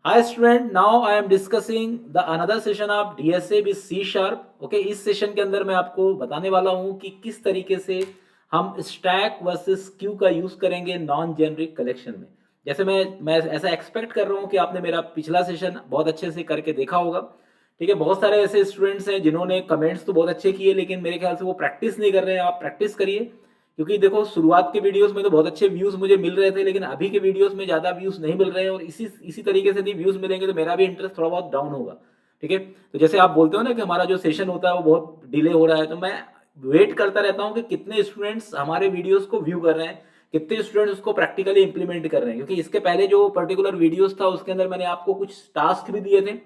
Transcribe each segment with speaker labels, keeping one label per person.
Speaker 1: Hi student, now I am discussing the another session of DSA with C Sharp. Okay, इस session के अंदर मैं आपको बताने वाला हूँ कि किस तरीके से हम स्टैक वर्सेस क्यू का यूज करेंगे नॉन जेनरिक कलेक्शन में। जैसे मैं ऐसा एक्सपेक्ट कर रहा हूँ कि आपने मेरा पिछला सेशन बहुत अच्छे से करके देखा होगा। ठीक है, बहुत सारे ऐसे स्टूडेंट्स हैं जिन्होंने कमेंट्स तो बहुत अच्छे किए, लेकिन मेरे ख्याल से वो प्रैक्टिस नहीं कर रहे हैं। आप प्रैक्टिस करिए, क्योंकि देखो शुरुआत के वीडियोस में तो बहुत अच्छे व्यूज मुझे मिल रहे थे, लेकिन अभी के वीडियोस में ज़्यादा व्यूज नहीं मिल रहे हैं, और इसी तरीके से यदि व्यूज मिलेंगे तो मेरा भी इंटरेस्ट थोड़ा बहुत डाउन होगा। ठीक है, तो जैसे आप बोलते हो ना कि हमारा जो सेशन होता है वो बहुत डिले हो रहा है, तो मैं वेट करता रहता हूँ कि कितने स्टूडेंट्स हमारे वीडियोस को व्यू कर रहे हैं, कितने स्टूडेंट्स उसको प्रैक्टिकली इंप्लीमेंट कर रहे हैं। क्योंकि इसके पहले जो पर्टिकुलर वीडियोस था उसके अंदर मैंने आपको कुछ टास्क भी दिए थे,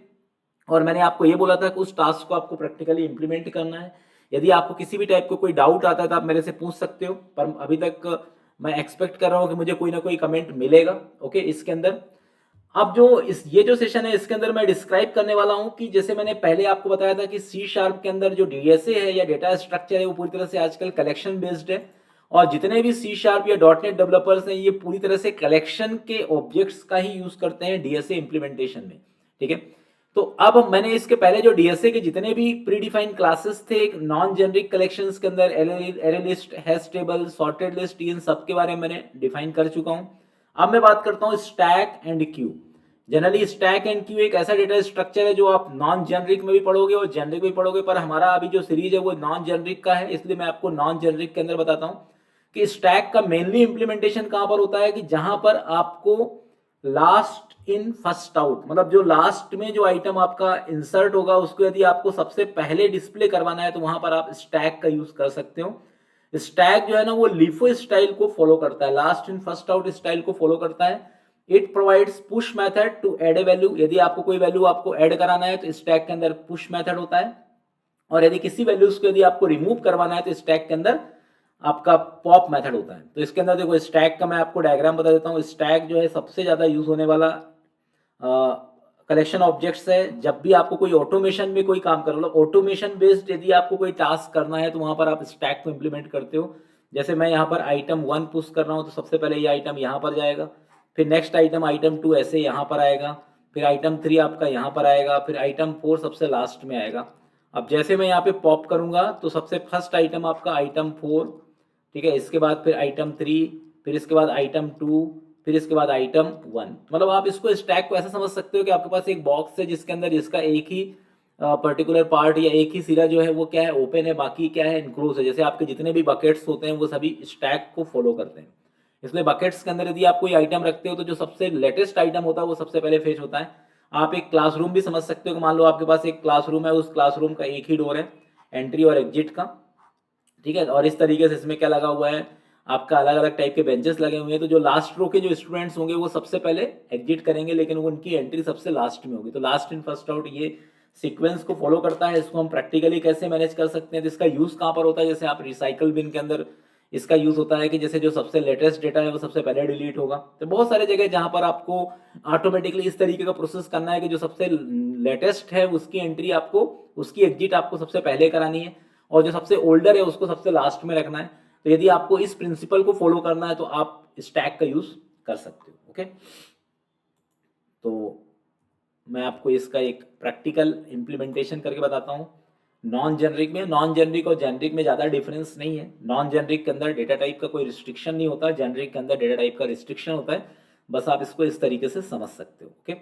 Speaker 1: और मैंने आपको ये बोला था कि उस टास्क को आपको प्रैक्टिकली इंप्लीमेंट करना है। यदि आपको किसी भी टाइप का कोई डाउट आता है तो आप मेरे से पूछ सकते हो, पर अभी तक मैं एक्सपेक्ट कर रहा हूँ कि मुझे कोई ना कोई कमेंट मिलेगा। ओके, इसके अंदर अब जो ये जो सेशन है इसके अंदर मैं डिस्क्राइब करने वाला हूँ कि जैसे मैंने पहले आपको बताया था कि सी शार्प के अंदर जो डीएसए है या डेटा स्ट्रक्चर है वो पूरी तरह से आजकल कलेक्शन बेस्ड है, और जितने भी सी शार्प या डॉट नेट डेवलपर्स हैं ये पूरी तरह से कलेक्शन के ऑब्जेक्ट्स का ही यूज करते हैं डीएसए इंप्लीमेंटेशन में। ठीक है, तो अब मैंने इसके पहले जो डीएसए के जितने भी प्री डिफाइंड क्लासेस थे नॉन जेनरिक कलेक्शंस के अंदर, array list, hash table, sorted list, इन सब के बारे में मैंने डिफाइन कर चुका हूं। अब मैं बात करता हूं stack and Q. Generally stack and Q एक ऐसा डेटा स्ट्रक्चर है जो आप नॉन जेनरिक में भी पढ़ोगे और जेनरिक में भी पढ़ोगे, पर हमारा अभी जो सीरीज है वो नॉन जेनरिक का है, इसलिए मैं आपको नॉन जेनरिक के अंदर बताता हूं कि स्टैक का मेनली इंप्लीमेंटेशन कहां पर होता है कि जहां पर आपको लास्ट इन फर्स्ट आउट, मतलब जो लास्ट में जो आइटम आपका इंसर्ट होगा उसको यदि आपको सबसे पहले डिस्प्ले करवाना है तो वहां पर आप स्टैक का यूज कर सकते हो। स्टैक जो है ना वो लिफो स्टाइल को फॉलो करता है, last in first out style को फॉलो करता है। It provides push method to add a value. यदि आपको कोई वैल्यू आपको ऐड कराना है तो स्टैक के अंदर पुश मेथड होता है, और यदि किसी वैल्यूज को यदि आपको रिमूव करवाना है तो स्टैक के अंदर आपका पॉप मेथड होता है। तो इसके अंदर देखो स्टैक का मैं आपको डायग्राम बता देता हूँ। स्टैक जो है सबसे ज्यादा यूज होने वाला कलेक्शन ऑब्जेक्ट्स है। जब भी आपको कोई ऑटोमेशन में कोई काम कर लो, ऑटोमेशन बेस्ड यदि आपको कोई टास्क करना है तो वहां पर आप स्टैक को इंप्लीमेंट करते हो। जैसे मैं यहाँ पर आइटम 1 पुश कर रहा हूँ तो सबसे पहले ये आइटम यहाँ पर जाएगा, फिर नेक्स्ट आइटम आइटम 2 ऐसे यहाँ पर आएगा, फिर आइटम 3 आपका यहाँ पर आएगा, फिर आइटम 4 सबसे लास्ट में आएगा। अब जैसे मैं यहाँ पे पॉप करूंगा तो सबसे फर्स्ट आइटम आपका आइटम 4, ठीक है, इसके बाद फिर आइटम 3, फिर इसके बाद आइटम 2, फिर इसके बाद आइटम 1। मतलब आप इसको स्टैक को ऐसा समझ सकते हो कि आपके पास एक बॉक्स है जिसके अंदर इसका एक ही पर्टिकुलर पार्ट या एक ही सिरा जो है वो क्या है, ओपन है, बाकी क्या है, इनक्लोज है। जैसे आपके जितने भी बकेट्स होते हैं वो सभी स्टैक को फॉलो करते हैं। इसलिए बकेट्स के अंदर यदि आप कोई आइटम रखते हो तो जो सबसे लेटेस्ट आइटम होता है वो सबसे पहले फेच होता है। आप एक क्लासरूम भी समझ सकते हो कि मान लो आपके पास एक क्लासरूम है, उस क्लासरूम का एक ही डोर है एंट्री और एग्जिट का। ठीक है, और इस तरीके से इसमें क्या लगा हुआ है, आपका अलग अलग टाइप के बेंचेस लगे हुए हैं। तो जो लास्ट रो के जो स्टूडेंट्स होंगे वो सबसे पहले एग्जिट करेंगे, लेकिन उनकी एंट्री सबसे लास्ट में होगी। तो लास्ट इन फर्स्ट आउट ये सीक्वेंस को फॉलो करता है। इसको हम प्रैक्टिकली कैसे मैनेज कर सकते हैं, तो इसका यूज कहाँ पर होता है, जैसे आप रिसाइकल बिन के अंदर इसका यूज होता है कि जैसे जो सबसे लेटेस्ट डेटा है वो सबसे पहले डिलीट होगा। तो बहुत सारे जगह जहां पर आपको ऑटोमेटिकली इस तरीके का प्रोसेस करना है कि जो सबसे लेटेस्ट है उसकी एंट्री आपको, उसकी एग्जिट आपको सबसे पहले करानी है, और जो सबसे ओल्डर है उसको सबसे लास्ट में रखना है। तो यदि आपको इस प्रिंसिपल को फॉलो करना है तो आप स्टैक का यूज कर सकते हो। ओके, तो मैं आपको इसका एक प्रैक्टिकल इंप्लीमेंटेशन करके बताता हूँ। नॉन जेनरिक में, नॉन जेनरिक और जेनरिक में ज़्यादा डिफरेंस नहीं है। नॉन जेनरिक के अंदर डेटा टाइप का कोई रिस्ट्रिक्शन नहीं होता, जेनरिक के अंदर डेटा टाइप का रिस्ट्रिक्शन होता है। बस आप इसको इस तरीके से समझ सकते हो। Okay,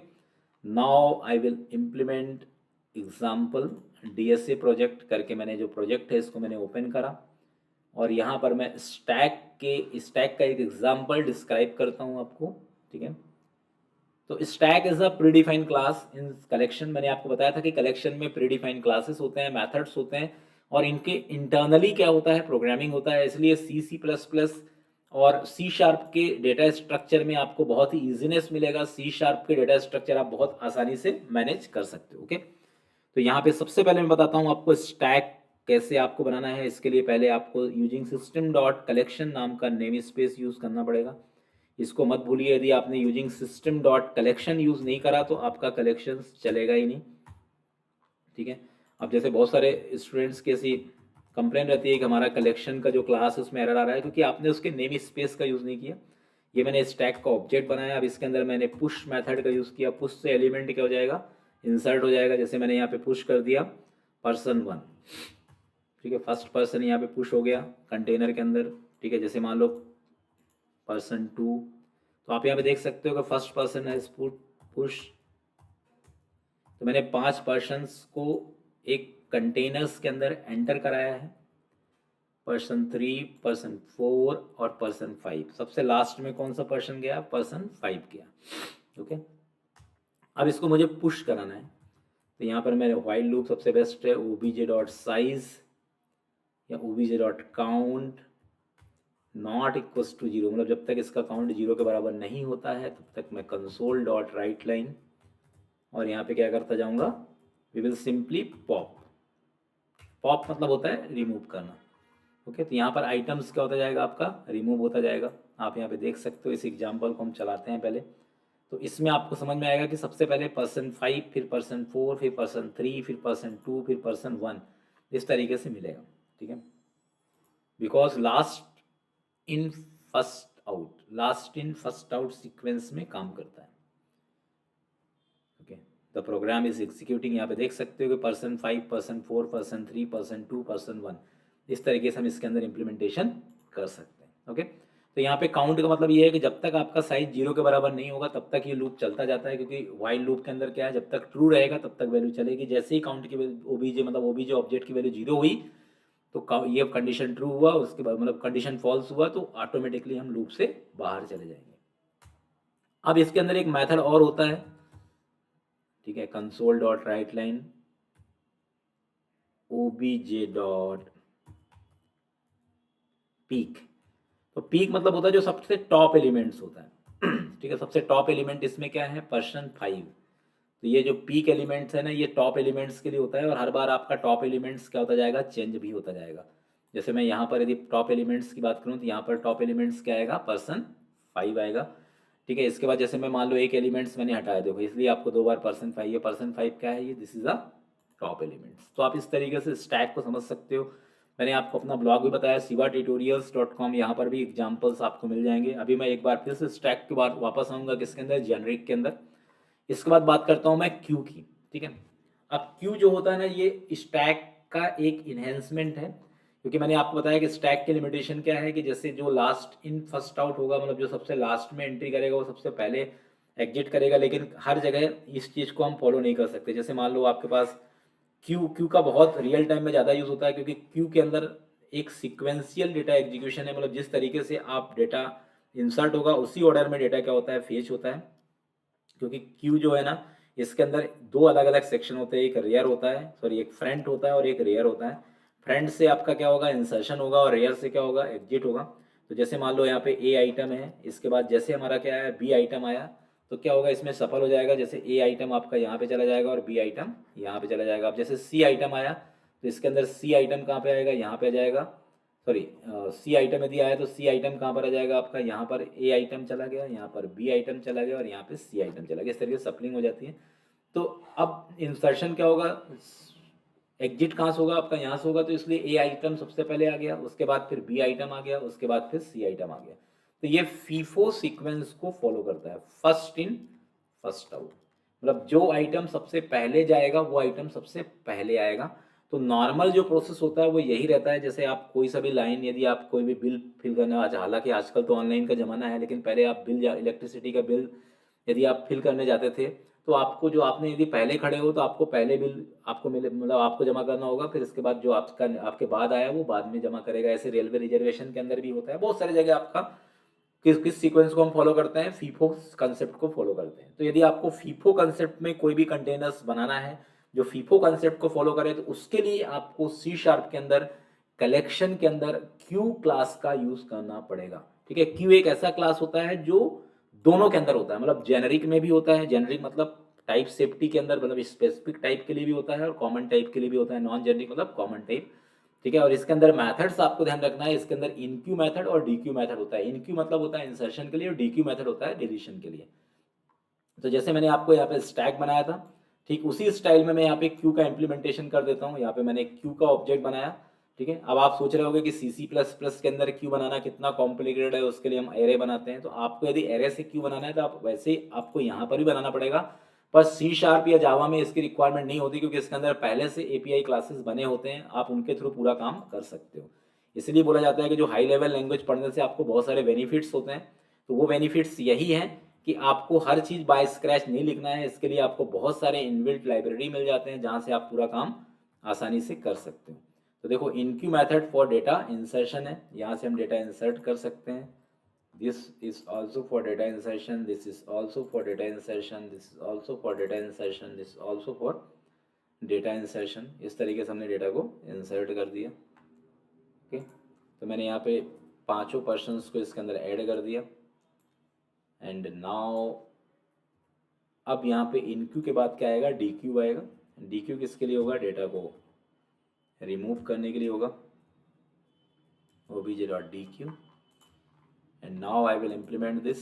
Speaker 1: now I will implement example DSA project करके। मैंने जो प्रोजेक्ट है इसको मैंने ओपन करा, और यहाँ पर मैं स्टैक का एक एग्जाम्पल डिस्क्राइब करता हूँ आपको। ठीक है, तो stack is a predefined class in collection. मैंने आपको बताया था कि कलेक्शन में प्रीडिफाइंड क्लासेस होते हैं, मेथड्स होते हैं, और इनके इंटरनली क्या होता है, प्रोग्रामिंग होता है। इसलिए सी प्लस प्लस और सी शार्प के डेटा स्ट्रक्चर में आपको बहुत ही इजीनेस मिलेगा। सी शार्प के डेटा स्ट्रक्चर आप बहुत आसानी से मैनेज कर सकते हो। ओके, तो यहाँ पे सबसे पहले मैं बताता हूँ आपको स्टैक कैसे आपको बनाना है। इसके लिए पहले आपको यूजिंग सिस्टम डॉट कलेक्शन नाम का नेम स्पेस यूज करना पड़ेगा। इसको मत भूलिए, यदि आपने using system dot collection use नहीं करा तो आपका कलेक्शन चलेगा ही नहीं। ठीक है, अब जैसे बहुत सारे स्टूडेंट्स की ऐसी कंप्लेन रहती है कि हमारा कलेक्शन का जो क्लास है उसमें एरर आ रहा है क्योंकि आपने उसके नेम स्पेस का यूज नहीं किया। ये मैंने स्टैक का ऑब्जेक्ट बनाया। अब इसके अंदर मैंने पुश मेथड का यूज़ किया। पुश से एलिमेंट क्या हो जाएगा, इंसर्ट हो जाएगा। जैसे मैंने यहाँ पे पुश कर दिया पर्सन 1, ठीक है, फर्स्ट पर्सन यहाँ पे पुश हो गया कंटेनर के अंदर, ठीक है। जैसे मान लो पर्सन 2, तो आप यहाँ पे देख सकते हो कि फर्स्ट पर्सन है पुश। तो मैंने 5 पर्सन्स को एक कंटेनर्स के अंदर एंटर कराया है, पर्सन 3, पर्सन 4 और पर्सन 5। सबसे लास्ट में कौन सा पर्सन गया, पर्सन 5 गया, ओके। अब इसको मुझे पुश कराना है, तो यहाँ पर मेरे व्हाइल लूप सबसे बेस्ट है, obj.size या obj.count नॉट इक्वल्स टू 0, मतलब जब तक इसका काउंट 0 के बराबर नहीं होता है तब तक मैं कंसोल डॉट राइट लाइन और यहाँ पे क्या करता जाऊँगा, we will simply pop. Pop मतलब होता है रिमूव करना, ओके। तो यहाँ पर आइटम्स क्या होता जाएगा, आपका रिमूव होता जाएगा। आप यहाँ पे देख सकते हो। इस एग्जाम्पल को हम चलाते हैं पहले, तो इसमें आपको समझ में आएगा कि सबसे पहले पर्सन 5, फिर पर्सन 4, फिर पर्सन 3, फिर पर्सन 2, फिर पर्सन 1, इस तरीके से मिलेगा, ठीक है। Because last in first out sequence में काम करता है, okay. The program is executing. यहाँ पे देख सकते हो कि person 5, person 4, person 3, person 2, person 1, इस तरीके से हम इसके अंदर इम्प्लीमेंटेशन कर सकते हैं, ओके। तो यहाँ पे काउंट का मतलब ये है कि जब तक आपका साइज 0 के बराबर नहीं होगा तब तक ये लूप चलता जाता है, क्योंकि व्हाइल लूप के अंदर क्या है, जब तक ट्रू रहेगा तब तक वैल्यू चलेगी। जैसे ही काउंट की ओबीजे मतलब ओबीजे ऑब्जेक्ट की वैल्यू 0 हुई तो ये कंडीशन ट्रू हुआ, उसके बाद मतलब कंडीशन फॉल्स हुआ तो ऑटोमेटिकली हम लूप से बाहर चले जाएंगे। अब इसके अंदर एक मेथड और होता है, ठीक है, console dot right line obj dot peak. तो पीक मतलब होता है जो सबसे टॉप एलिमेंट्स होता है ठीक है। सबसे टॉप एलिमेंट इसमें क्या है, पर्सन 5। तो ये जो पीक एलिमेंट्स है ना, ये टॉप एलिमेंट्स के लिए होता है और हर बार आपका टॉप एलिमेंट्स क्या होता जाएगा, चेंज भी होता जाएगा। जैसे मैं यहाँ पर यदि टॉप एलिमेंट्स की बात करूँ तो यहाँ पर टॉप एलिमेंट्स क्या आएगा, पर्सन 5 आएगा, ठीक है। इसके बाद जैसे मैं मान लो एक एलिमेंट्स मैंने हटाया, देखो इसलिए आपको 2 बार पर्सन 5, ये पर्सन 5 क्या है, ये this is a top elements. तो आप इस तरीके से स्टैक को समझ सकते हो। मैंने आपको अपना ब्लॉग भी बताया sivaTutorials.com, यहाँ पर भी एग्जाम्पल्स आपको मिल जाएंगे। अभी मैं एक बार फिर से स्टैक के बाद वापस आऊँगा किसके अंदर, जेनरिक के अंदर। इसके बाद बात करता हूँ मैं क्यू की, ठीक है। अब क्यू जो होता है ना, ये स्टैक का एक इन्हेंसमेंट है, क्योंकि मैंने आपको बताया कि स्टैक की लिमिटेशन क्या है कि जैसे जो लास्ट इन फर्स्ट आउट होगा, मतलब जो सबसे लास्ट में एंट्री करेगा वो सबसे पहले एग्जिट करेगा, लेकिन हर जगह इस चीज़ को हम फॉलो नहीं कर सकते। जैसे मान लो आपके पास क्यू का बहुत रियल टाइम में ज़्यादा यूज़ होता है, क्योंकि क्यू के अंदर एक सीक्वेंशियल डेटा एग्जीक्यूशन है, मतलब जिस तरीके से आप डेटा इंसर्ट होगा उसी ऑर्डर में डेटा क्या होता है, फेच होता है। क्योंकि क्यू जो है ना, इसके अंदर 2 अलग अलग सेक्शन होते हैं, एक रेयर होता है, सॉरी एक फ्रंट होता है और एक रेयर होता है। फ्रंट से आपका क्या होगा, इंसर्शन होगा, और रेयर से क्या होगा, एग्जिट होगा। तो जैसे मान लो यहाँ पे ए आइटम है, इसके बाद जैसे हमारा क्या है, बी आइटम आया, तो क्या होगा, इसमें सफल हो जाएगा। जैसे ए आइटम आपका यहाँ पे चला जाएगा और बी आइटम यहाँ पे चला जाएगा। अब जैसे सी आइटम आया तो इसके अंदर सी आइटम कहाँ पे आएगा, यहाँ पे आ जाएगा, सॉरी सी आइटम यदि आया तो सी आइटम कहाँ पर आ जाएगा आपका, यहाँ पर ए आइटम चला गया, यहाँ पर बी आइटम चला गया और यहाँ पे सी आइटम चला गया। इस तरीके से सप्लिंग हो जाती है। तो अब इंसर्शन क्या होगा, एग्जिट कहाँ से होगा आपका, यहाँ से होगा, तो इसलिए ए आइटम सबसे पहले आ गया, उसके बाद फिर बी आइटम आ गया, उसके बाद फिर सी आइटम आ गया। तो ये फीफो सीक्वेंस को फॉलो करता है, फर्स्ट इन फर्स्ट आउट, मतलब जो आइटम सबसे पहले जाएगा वो आइटम सबसे पहले आएगा। तो नॉर्मल जो प्रोसेस होता है वो यही रहता है। जैसे आप कोई सा भी लाइन, यदि आप कोई भी बिल फिल करने, आज हालांकि आजकल तो ऑनलाइन का ज़माना है, लेकिन पहले आप बिल या इलेक्ट्रिसिटी का बिल यदि आप फिल करने जाते थे तो आपको जो आपने यदि पहले खड़े हो तो आपको पहले बिल आपको मिले, मतलब आपको जमा करना होगा, फिर इसके बाद जो आपका आपके बाद आया वो बाद में जमा करेगा। ऐसे रेलवे रिजर्वेशन के अंदर भी होता है, बहुत सारी जगह आपका किस सीक्वेंस को हम फॉलो करते हैं, फीफो कंसेप्ट को फॉलो करते हैं। तो यदि आपको फीफो कंसेप्ट में कोई भी कंटेनर्स बनाना है जो फीफो कंसेप्ट को फॉलो करे, तो उसके लिए आपको सी शार्प के अंदर कलेक्शन के अंदर क्यू क्लास का यूज करना पड़ेगा, ठीक है। क्यू एक ऐसा क्लास होता है जो दोनों के अंदर होता है, मतलब जेनरिक में भी होता है, जेनरिक मतलब टाइप सेफ्टी के अंदर, मतलब स्पेसिफिक टाइप के लिए भी होता है और कॉमन टाइप के लिए भी होता है, नॉन जेनरिक मतलब कॉमन टाइप, ठीक है। और इसके अंदर मेथड्स आपको ध्यान रखना है, इसके अंदर इनक्यू मेथड और डीक्यू मेथड होता है। इनक्यू मतलब होता है इंसर्शन के लिए और डीक्यू मेथड होता है डिलीशन के लिए। तो जैसे मैंने आपको यहाँ पे स्टैक बनाया था, ठीक उसी स्टाइल में मैं यहाँ पे क्यू का इम्प्लीमेंटेशन कर देता हूँ। यहाँ पे मैंने क्यू का ऑब्जेक्ट बनाया, ठीक है। अब आप सोच रहे होगे कि C++ के अंदर क्यों बनाना कितना कॉम्प्लिकेटेड है, उसके लिए हम एरे बनाते हैं। तो आपको यदि एरे से क्यों बनाना है तो आप वैसे आपको यहाँ पर भी बनाना पड़ेगा, पर C# या जावा में इसकी रिक्वायरमेंट नहीं होती, क्योंकि इसके अंदर पहले से API क्लासेस बने होते हैं, आप उनके थ्रू पूरा काम कर सकते हो। इसलिए बोला जाता है कि जो हाई लेवल लैंग्वेज पढ़ने से आपको बहुत सारे बेनिफिट्स होते हैं। तो वो बेनिफिट्स यही हैं कि आपको हर चीज़ बाय स्क्रैच नहीं लिखना है, इसके लिए आपको बहुत सारे इनबिल्ट लाइब्रेरी मिल जाते हैं जहाँ से आप पूरा काम आसानी से कर सकते हो। तो देखो इनक्यू मेथड फॉर डेटा इंसर्शन है, यहाँ से हम डेटा इंसर्ट कर सकते हैं। This is also for data insertion, this is also for data insertion, this is also for data insertion, this also for data insertion. इस तरीके से हमने डेटा को इंसर्ट कर दिया। ओके, तो मैंने यहाँ पे पांचों पर्सन्स को इसके अंदर ऐड कर दिया। एंड नाउ अब यहाँ पे इनक्यू के बाद क्या आएगा, डी क्यू आएगा। डी क्यू किसके लिए होगा, डेटा को रिमूव करने के लिए होगा, obj.dq। and now I will implement this,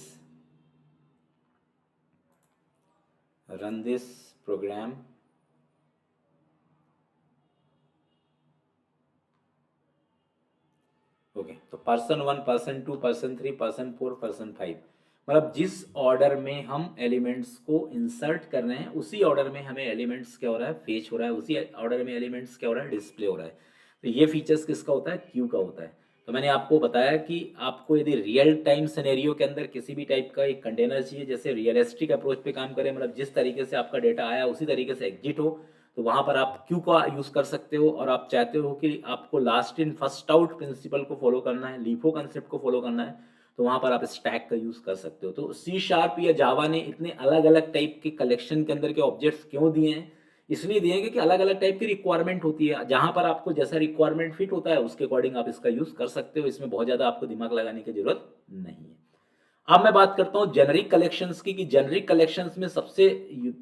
Speaker 1: run this program। Okay, तो person1, person2, person3, person4, person5, मतलब जिस ऑर्डर में हम एलिमेंट्स को इंसर्ट कर रहे हैं उसी ऑर्डर में हमें एलिमेंट्स क्या हो रहा है, फेच हो रहा है, उसी ऑर्डर में एलिमेंट्स क्या हो रहा है, डिस्प्ले हो रहा है। तो ये फीचर्स किसका होता है, क्यू का होता है। तो मैंने आपको बताया कि आपको यदि रियल टाइम सिनेरियो के अंदर किसी भी टाइप का एक कंटेनर चाहिए, जैसे रियलिस्टिक अप्रोच पे काम करें, मतलब जिस तरीके से आपका डेटा आया उसी तरीके से एग्जिट हो, तो वहाँ पर आप क्यू का यूज़ कर सकते हो। और आप चाहते हो कि आपको last in first out principle को फॉलो करना है, लीफो कंसेप्ट को फॉलो करना है, तो वहाँ पर आप स्टैक का यूज़ कर सकते हो। तो C# या जावा ने इतने अलग अलग टाइप के कलेक्शन के अंदर के ऑब्जेक्ट्स क्यों दिए हैं, इसलिए दिए हैं क्योंकि अलग अलग टाइप की रिक्वायरमेंट होती है। जहाँ पर आपको जैसा रिक्वायरमेंट फिट होता है उसके अकॉर्डिंग आप इसका यूज़ कर सकते हो। इसमें बहुत ज़्यादा आपको दिमाग लगाने की जरूरत नहीं है। अब मैं बात करता हूँ जेनरिक कलेक्शंस की, कि जेनरिक कलेक्शंस में सबसे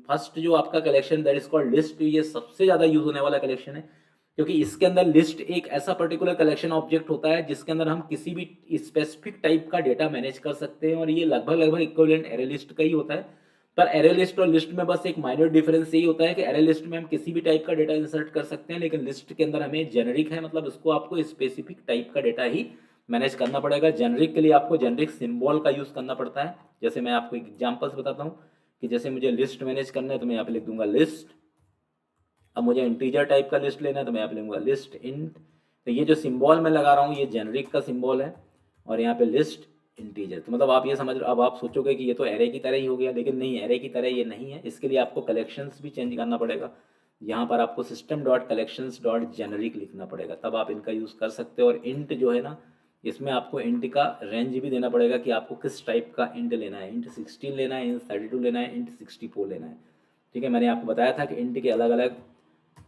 Speaker 1: फर्स्ट जो आपका collection that is called list, ये सबसे ज़्यादा यूज होने वाला कलेक्शन है, क्योंकि इसके अंदर लिस्ट एक ऐसा पर्टिकुलर कलेक्शन ऑब्जेक्ट होता है जिसके अंदर हम किसी भी स्पेसिफिक टाइप का डेटा मैनेज कर सकते हैं। और ये लगभग लगभग इक्विवेलेंट एरे लिस्ट का ही होता है। पर एरे लिस्ट और लिस्ट में बस एक माइनर डिफरेंस यही होता है कि एरे लिस्ट में हम किसी भी टाइप का डेटा इंसर्ट कर सकते हैं, लेकिन लिस्ट के अंदर हमें जेनरिक है, मतलब उसको आपको स्पेसिफिक टाइप का डेटा ही मैनेज करना पड़ेगा। जेनरिक के लिए आपको जेनरिक सिंबल का यूज़ करना पड़ता है। जैसे मैं आपको एक एग्जांपल से बताता हूँ कि जैसे मुझे लिस्ट मैनेज करना है तो मैं यहाँ पे लिख दूंगा लिस्ट। अब मुझे इंटीजर टाइप का लिस्ट लेना है तो मैं यहाँ पे लिखूंगा लिस्ट इंट। तो ये जो सिंबल मैं लगा रहा हूँ ये जेनरिक का सिंबल है, और यहाँ पे लिस्ट इंटीजर। तो मतलब आप ये समझ रहे, अब आप सोचोगे कि ये तो एरे की तरह ही हो गया, लेकिन नहीं, एरे की तरह ये नहीं है। इसके लिए आपको कलेक्शंस भी चेंज करना पड़ेगा। यहाँ पर आपको system dot collections dot generic लिखना पड़ेगा, तब आप इनका यूज़ कर सकते हो। और इंट जो है ना, इसमें आपको इंट का रेंज भी देना पड़ेगा कि आपको किस टाइप का इंट लेना है, इंट 16 लेना है, इंट 32 लेना है, इंट 64 लेना है। ठीक है, मैंने आपको बताया था कि इंट के अलग अलग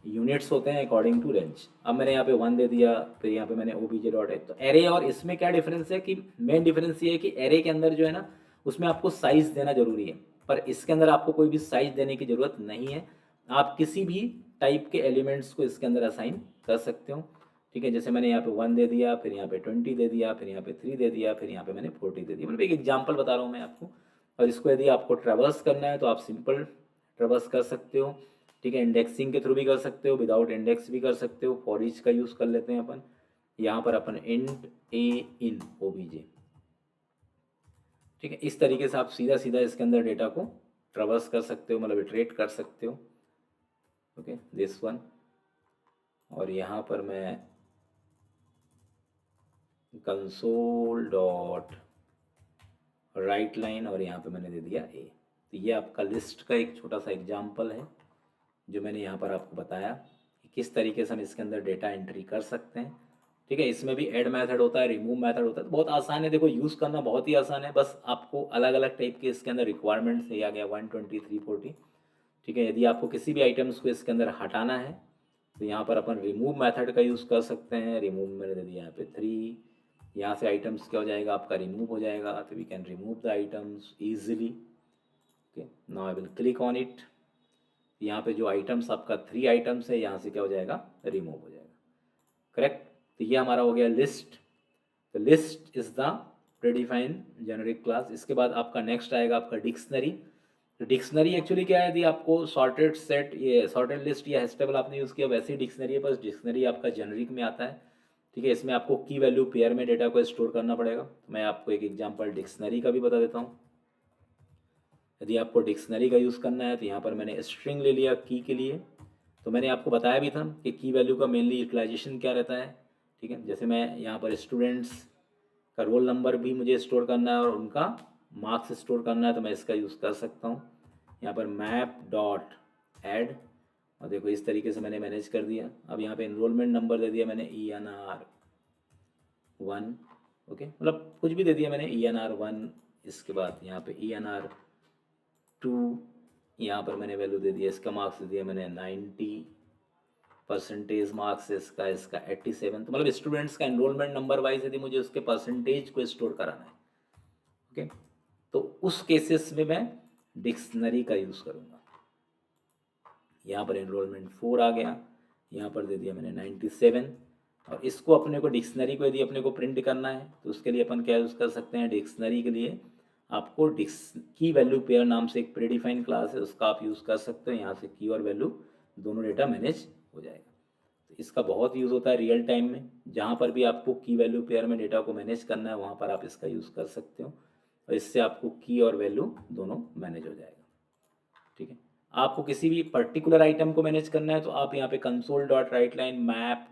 Speaker 1: यूनिट्स होते हैं अकॉर्डिंग टू रेंज। अब मैंने यहाँ पे 1 दे दिया, फिर यहाँ पे मैंने obj.h। तो एरे और इसमें क्या डिफरेंस है, कि मेन डिफरेंस ये है कि एरे के अंदर जो है ना उसमें आपको साइज देना जरूरी है, पर इसके अंदर आपको कोई भी साइज देने की जरूरत नहीं है। आप किसी भी टाइप के एलिमेंट्स को इसके अंदर असाइन कर सकते हो। ठीक है, जैसे मैंने यहाँ पे 1 दे दिया, फिर यहाँ पे 20 दे दिया, फिर यहाँ पे 3 दे दिया, फिर यहाँ पे मैंने 40 दे दिया। मतलब एक एग्जाम्पल बता रहा हूँ मैं आपको। और इसको यदि आपको ट्रेवर्स करना है तो आप सिंपल ट्रेवर्स कर सकते हो। ठीक है, इंडेक्सिंग के थ्रू भी कर सकते हो, विदाउट इंडेक्स भी कर सकते हो। फॉर ईच का यूज़ कर लेते हैं अपन। यहाँ पर अपन इंट ए इन obj। ठीक है, इस तरीके से आप सीधा सीधा इसके अंदर डेटा को ट्रेवर्स कर सकते हो, मतलब इटरेट कर सकते हो। Okay, this one. और यहाँ पर मैं कंसोल डॉट राइट लाइन, और यहाँ पे मैंने दे दिया ए। तो ये आपका लिस्ट का एक छोटा सा एग्जाम्पल है जो मैंने यहाँ पर आपको बताया कि किस तरीके से हम इसके अंदर डेटा एंट्री कर सकते हैं। ठीक है, इसमें भी ऐड मेथड होता है, रिमूव मेथड होता है। तो बहुत आसान है, देखो यूज़ करना बहुत ही आसान है, बस आपको अलग अलग टाइप के इसके अंदर रिक्वायरमेंट्स है। आ गया 120, 340। ठीक है, यदि आपको किसी भी आइटम्स को इसके अंदर हटाना है तो यहाँ पर अपन रिमूव मेथड का यूज़ कर सकते हैं। रिमूव मैंने दे दिया यहाँ पे 3। यहाँ से आइटम्स क्या हो जाएगा, आपका रिमूव हो जाएगा। तो we can remove the items easily. Okay, now I will click on it. यहाँ पे जो आइटम्स आपका 3 आइटम्स है, यहाँ से क्या हो जाएगा, रिमूव हो जाएगा। करेक्ट। तो ये हमारा हो गया लिस्ट। तो list is the predefined generic class. इसके बाद आपका नेक्स्ट आएगा आपका डिक्शनरी। तो डिक्शनरी एक्चुअली क्या है, यदि आपको सॉर्टेड सेट, ये सॉर्टेड लिस्ट या हैश टेबल आपने यूज़ किया, वैसे ही डिक्शनरी है, बस डिक्शनरी आपका जेनेरिक में आता है। ठीक है। इसमें आपको की वैल्यू पेयर में डेटा को स्टोर करना पड़ेगा। तो मैं आपको एक एग्जांपल डिक्शनरी का भी बता देता हूँ। यदि आपको डिक्शनरी का यूज़ करना है तो यहाँ पर मैंने स्ट्रिंग ले लिया की के लिए। तो मैंने आपको बताया भी था कि की वैल्यू का मेनली यूटिलाइजेशन क्या रहता है। ठीक है, जैसे मैं यहाँ पर स्टूडेंट्स का रोल नंबर भी मुझे स्टोर करना है और उनका मार्क्स स्टोर करना है, तो मैं इसका यूज़ कर सकता हूँ। यहाँ पर मैप डॉट ऐड, और देखो इस तरीके से मैंने मैनेज कर दिया। अब यहाँ पे इनरोलमेंट नंबर दे दिया मैंने ENR1, ओके, मतलब कुछ भी दे दिया मैंने ENR1। इसके बाद यहाँ पे ENR2, यहाँ पर मैंने वैल्यू दे दिया, इसका मार्क्स दे दिया मैंने 90, परसेंटेज मार्क्स इसका 87। तो मतलब स्टूडेंट्स का एनरोलमेंट नंबर वाइज यदि मुझे उसके परसेंटेज को स्टोर कराना है, ओके, तो उस केसेस में मैं डिक्शनरी का यूज़ करूँगा। यहाँ पर एनरोलमेंट 4 आ गया, यहाँ पर दे दिया मैंने 97, और इसको अपने को डिक्शनरी को यदि अपने को प्रिंट करना है तो उसके लिए अपन क्या यूज़ कर सकते हैं। डिक्शनरी के लिए आपको की वैल्यू पेयर नाम से एक प्रीडिफाइंड क्लास है, उसका आप यूज़ कर सकते हो। यहाँ से की और वैल्यू दोनों डेटा मैनेज हो जाएगा। तो इसका बहुत यूज़ होता है रियल टाइम में, जहाँ पर भी आपको की वैल्यू पेयर में डेटा को मैनेज करना है वहाँ पर आप इसका यूज़ कर सकते हो, और इससे आपको की और वैल्यू दोनों मैनेज हो जाएगा। ठीक है, आपको किसी भी पर्टिकुलर आइटम को मैनेज करना है तो आप यहाँ पे console dot right line map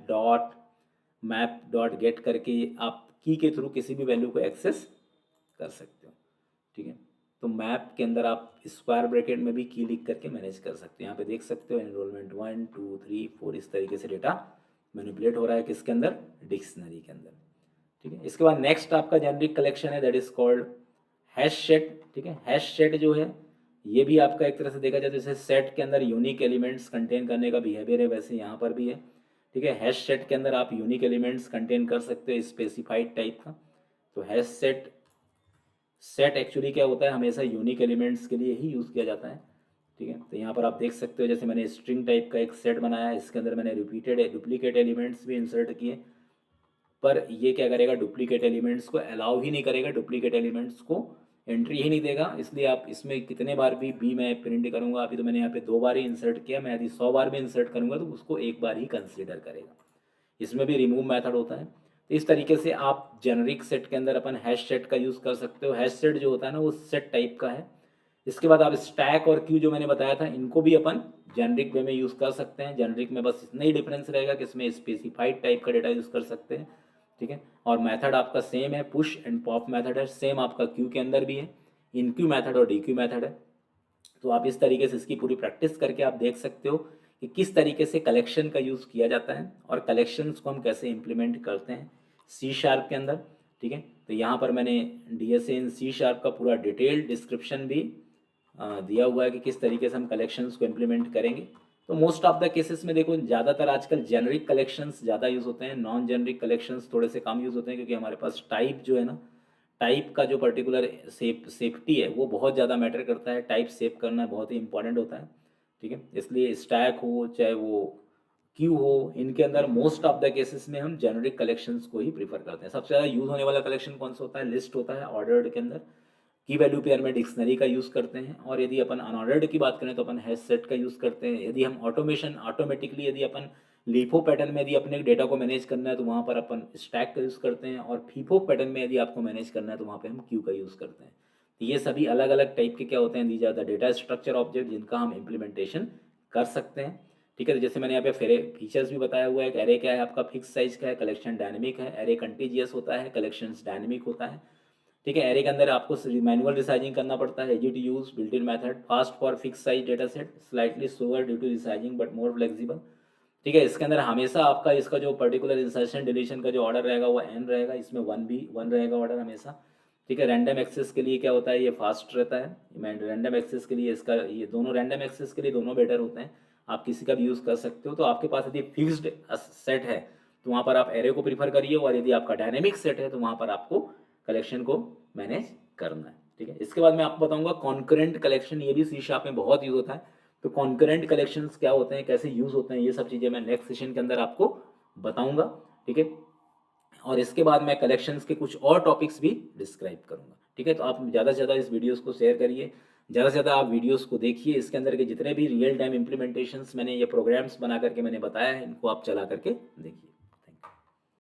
Speaker 1: dot gate करके आप की के थ्रू किसी भी वैल्यू को एक्सेस कर सकते हो। ठीक है, तो मैप के अंदर आप स्क्वायर ब्रैकेट में भी की लिख करके मैनेज कर सकते हो। यहाँ पे देख सकते हो एनरोलमेंट 1 2 3 4 इस तरीके से डेटा मैनिपुलेट हो रहा है किसके अंदर, डिक्शनरी के अंदर। ठीक है, इसके बाद नेक्स्ट आपका जेनरिक कलेक्शन है, that is called hash set. ठीक है, हैश सेट जो है ये भी आपका एक तरह से देखा जाए तो जैसे सेट के अंदर यूनिक एलिमेंट्स कंटेन करने का बिहेवियर है, वैसे यहाँ पर भी है। ठीक है, हैश सेट के अंदर आप यूनिक एलिमेंट्स कंटेन कर सकते हो स्पेसिफाइड टाइप का। तो हैश सेट एक्चुअली क्या होता है, हमेशा यूनिक एलिमेंट्स के लिए ही यूज़ किया जाता है। ठीक है, तो यहाँ पर आप देख सकते हो जैसे मैंने स्ट्रिंग टाइप का एक सेट बनाया है, इसके अंदर मैंने डुप्लीकेट एलिमेंट्स भी इंसर्ट किए, पर ये क्या करेगा, डुप्लीकेट एलिमेंट्स को अलाउ ही नहीं करेगा, डुप्लीकेट एलिमेंट्स को एंट्री ही नहीं देगा। इसलिए आप इसमें कितने बार भी मैं प्रिंट करूँगा, अभी तो मैंने यहाँ पे 2 बार ही इंसर्ट किया, मैं यदि 100 बार भी इंसर्ट करूँगा तो उसको 1 बार ही कंसिडर करेगा। इसमें भी रिमूव मेथड होता है। तो इस तरीके से आप जेनरिक सेट के अंदर अपन हैश सेट का यूज़ कर सकते हो। हैश सेट जो होता है ना वो सेट टाइप का है। इसके बाद आप स्टैक और क्यू जो मैंने बताया था इनको भी अपन जेनरिक वे में यूज़ कर सकते हैं। जेनरिक में बस इतना ही डिफरेंस रहेगा कि इसमें स्पेसिफाइड टाइप का डेटा यूज़ कर सकते हैं। ठीक है, और मेथड आपका सेम है, पुश एंड पॉप मेथड है, सेम आपका क्यू के अंदर भी है, इन क्यू मेथड और डी क्यू मेथड है। तो आप इस तरीके से इसकी पूरी प्रैक्टिस करके आप देख सकते हो कि किस तरीके से कलेक्शन का यूज़ किया जाता है और कलेक्शंस को हम कैसे इम्प्लीमेंट करते हैं सी शार्प के अंदर। ठीक है, तो यहाँ पर मैंने DSA इन सी शार्प का पूरा डिटेल्ड डिस्क्रिप्शन भी दिया हुआ है कि किस तरीके से हम कलेक्शंस को इम्प्लीमेंट करेंगे। तो मोस्ट ऑफ द केसेस में देखो ज़्यादातर आजकल जेनरिक कलेक्शंस ज़्यादा यूज़ होते हैं, नॉन जेनरिक कलेक्शंस थोड़े से कम यूज़ होते हैं, क्योंकि हमारे पास टाइप जो है ना, टाइप का जो पर्टिकुलर सेफ्टी है वो बहुत ज़्यादा मैटर करता है। टाइप सेव करना बहुत ही इंपॉर्टेंट होता है। ठीक है, इसलिए स्टैक हो चाहे वो क्यू हो, इनके अंदर मोस्ट ऑफ द केसेस में हम जेनरिक कलेक्शंस को ही प्रीफर करते हैं। सबसे ज़्यादा यूज़ होने वाला कलेक्शन कौन सा होता है, लिस्ट होता है ऑर्डर्ड के अंदर। की वैल्यू पेयर में डिक्शनरी का यूज़ करते हैं, और यदि अपन अनऑर्डर्ड की बात करें तो अपन हैश सेट का यूज़ करते हैं। यदि हम ऑटोमेटिकली यदि अपन लीफो पैटर्न में यदि अपने डेटा को मैनेज करना है तो वहाँ पर अपन स्टैक का यूज़ करते हैं, और फीफो पैटर्न में यदि आपको मैनेज करना है तो वहाँ पे हम क्यू का यूज़ करते हैं। तो ये सभी अलग अलग टाइप के क्या होते हैं, these are the data structure object जिनका हम इम्प्लीमेंटेशन कर सकते हैं। ठीक है, तो जैसे मैंने यहाँ पे फीचर्स भी बताया हुआ है कि एरे क्या है आपका, फिक्स साइज का है, कलेक्शन डायनेमिक है, एरे कंटीजियस होता है, कलेक्शंस डायनेमिक होता है। ठीक है, एरे के अंदर आपको मैनुअल रिसाइजिंग करना पड़ता है, easy to use built in method, fast for fix size data set, slightly slower due to resizing but more flexible. ठीक है, इसके अंदर हमेशा आपका इसका जो पर्टिकुलर इंसर्शन डिलीशन का जो ऑर्डर रहेगा वो n रहेगा, इसमें 1 रहेगा ऑर्डर हमेशा। ठीक है, रैंडम एक्सेस के लिए क्या होता है, ये फास्ट रहता है। मैं रैंडम एक्सेस के लिए इसका ये दोनों रैंडम एक्सेस के लिए दोनों बेटर होते हैं, आप किसी का भी यूज़ कर सकते हो। तो आपके पास यदि फिक्स्ड सेट है तो वहाँ पर आप एरे को प्रीफर करिए, और यदि आपका डायनेमिक सेट है तो वहाँ पर आपको कलेक्शन को मैनेज करना है। ठीक है, इसके बाद मैं आपको बताऊंगा कॉन्करेंट कलेक्शन, ये भी सी शार्प में बहुत यूज होता है। तो कॉन्करेंट कलेक्शंस क्या होते हैं, कैसे यूज होते हैं, ये सब चीज़ें मैं नेक्स्ट सेशन के अंदर आपको बताऊंगा। ठीक है, और इसके बाद मैं कलेक्शंस के कुछ और टॉपिक्स भी डिस्क्राइब करूंगा। ठीक है, तो आप ज़्यादा से ज़्यादा इस वीडियोस को शेयर करिए, ज़्यादा से ज़्यादा आप वीडियोस को देखिए। इसके अंदर के जितने भी रियल टाइम इम्प्लीमेंटेशंस मैंने ये प्रोग्राम्स बना करके मैंने बताया है, इनको आप चला करके देखिए।